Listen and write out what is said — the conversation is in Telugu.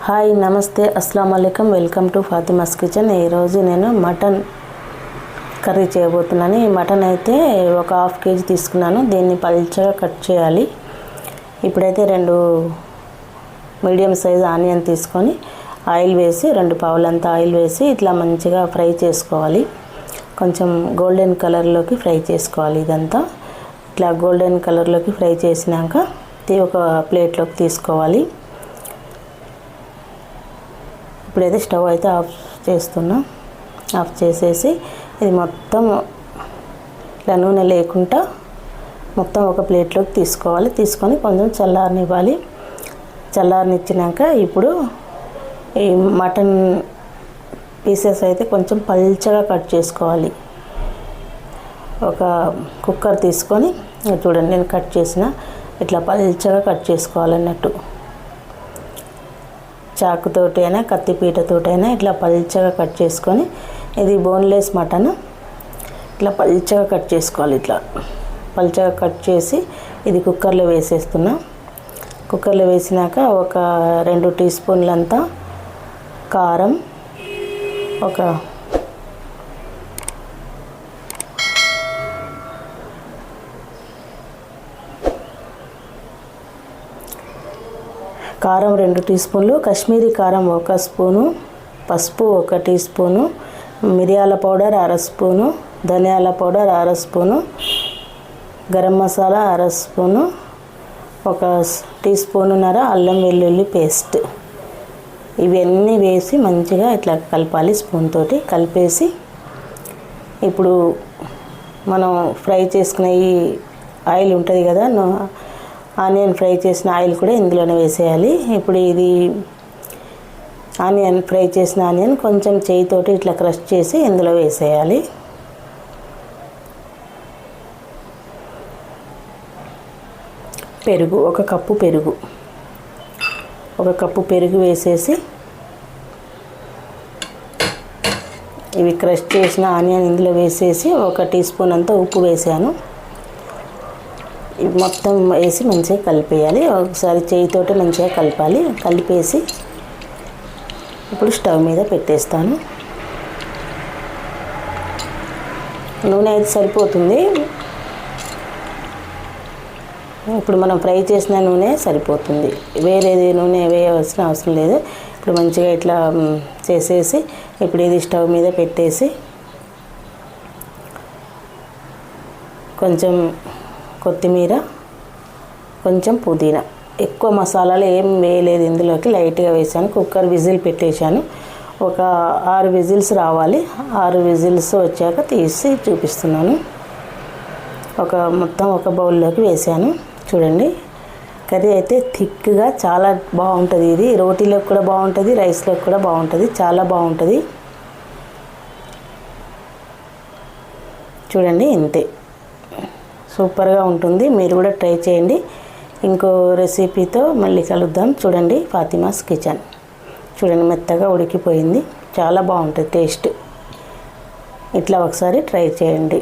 హాయ్ నమస్తే అస్సలాము అలైకుం వెల్కమ్ టు ఫాతిమాస్ కిచెన్. ఈరోజు నేను మటన్ కర్రీ చేయబోతున్నాను. ఈ మటన్ అయితే ఒక హాఫ్ కేజీ తీసుకున్నాను. దీన్ని పల్చగా కట్ చేయాలి. ఇప్పుడైతే 2 మీడియం సైజ్ ఆనియన్ తీసుకొని ఆయిల్ వేసి 2 పావులంతా ఆయిల్ వేసి ఇట్లా మంచిగా ఫ్రై చేసుకోవాలి. కొంచెం గోల్డెన్ కలర్లోకి ఫ్రై చేసుకోవాలి. ఇదంతా ఇట్లా గోల్డెన్ కలర్లోకి ఫ్రై చేసినాక ఒక ప్లేట్లోకి తీసుకోవాలి. ఇప్పుడైతే స్టవ్ అయితే ఆఫ్ చేస్తున్నా. ఆఫ్ చేసేసి ఇది మొత్తం ఇలా నూనె లేకుండా మొత్తం ఒక ప్లేట్లోకి తీసుకోవాలి. తీసుకొని కొంచెం చల్లారనివ్వాలి. చల్లారనిచ్చినాక ఇప్పుడు ఈ మటన్ పీసెస్ అయితే కొంచెం పల్చగా కట్ చేసుకోవాలి. ఒక కుక్కర్ తీసుకొని చూడండి, నేను కట్ చేసిన ఇట్లా పల్చగా కట్ చేసుకోవాలన్నట్టు. చాకుతోటైనా కత్తిపీటతోటైనా ఇట్లా పల్చగా కట్ చేసుకొని, ఇది బోన్లెస్ మటన్, ఇట్లా పల్చగా కట్ చేసుకోవాలి. ఇట్లా పల్చగా కట్ చేసి ఇది కుక్కర్లో వేసేస్తున్నా. కుక్కర్లో వేసినాక ఒక 2 టీ స్పూన్లంతా కారం, ఒక కారం 2 టీ స్పూన్లు, కాశ్మీరీ కారం 1 స్పూను, పసుపు 1 టీ స్పూను, మిరియాల పౌడర్ 1/2 స్పూను, ధనియాల powder 1/2 spoon, garam masala 1/2 spoon, 1 tea స్పూనున్నర అల్లం వెల్లుల్లి పేస్ట్. ఇవన్నీ వేసి మంచిగా ఇట్లా కలపాలి. స్పూన్ తోటి కలిపేసి ఇప్పుడు మనం ఫ్రై చేసుకున్న ఈ ఆయిల్ ఉంటుంది కదా, ఆనియన్ ఫ్రై చేసిన ఆయిల్ కూడా ఇందులోనే వేసేయాలి. ఇప్పుడు ఇది ఆనియన్ ఫ్రై చేసిన ఆనియన్ కొంచెం చేయితోటి ఇట్లా క్రష్ చేసి ఇందులో వేసేయాలి. పెరుగు 1 కప్పు పెరుగు, 1 కప్పు పెరుగు వేసేసి ఇవి క్రష్ చేసిన ఆనియన్ ఇందులో వేసేసి 1 టీ స్పూన్ అంతా ఉప్పు వేసాను. మొత్తం వేసి మంచిగా కలిపేయాలి. ఒకసారి చేయితోటి మంచిగా కలపాలి. కలిపేసి ఇప్పుడు స్టవ్ మీద పెట్టేస్తాను. నూనె అయితే సరిపోతుంది. ఇప్పుడు మనం ఫ్రై చేసిన నూనె సరిపోతుంది. వేరేది నూనె వేయవలసిన అవసరం లేదు. ఇప్పుడు మంచిగా ఇట్లా చేసేసి ఇప్పుడు ఇది స్టవ్ మీద పెట్టేసి కొంచెం కొత్తిమీర, కొంచెం పుదీనా, ఎక్కువ మసాలాలు ఏం వేయలేదు ఇందులోకి, లైట్గా వేసాను. కుక్కర్ విజిల్ పెట్టేశాను. ఒక 6 విజిల్స్ రావాలి. 6 విజిల్స్ వచ్చాక తీసి చూపిస్తున్నాను. మొత్తం ఒక బౌల్లోకి వేసాను. చూడండి, కర్రీ అయితే థిక్గా చాలా బాగుంటుంది. ఇది రోటీలోకి కూడా బాగుంటుంది, రైస్లోకి కూడా బాగుంటుంది, చాలా బాగుంటుంది. చూడండి, ఇంతే, సూపర్గా ఉంటుంది. మీరు కూడా ట్రై చేయండి. ఇంకో రెసిపీతో మళ్ళీ కలుద్దాం. చూడండి, ఫాతిమాస్ కిచెన్. చూడండి, మెత్తగా ఉడికిపోయింది, చాలా బాగుంటుంది టేస్ట్. ఇట్లా ఒకసారి ట్రై చేయండి.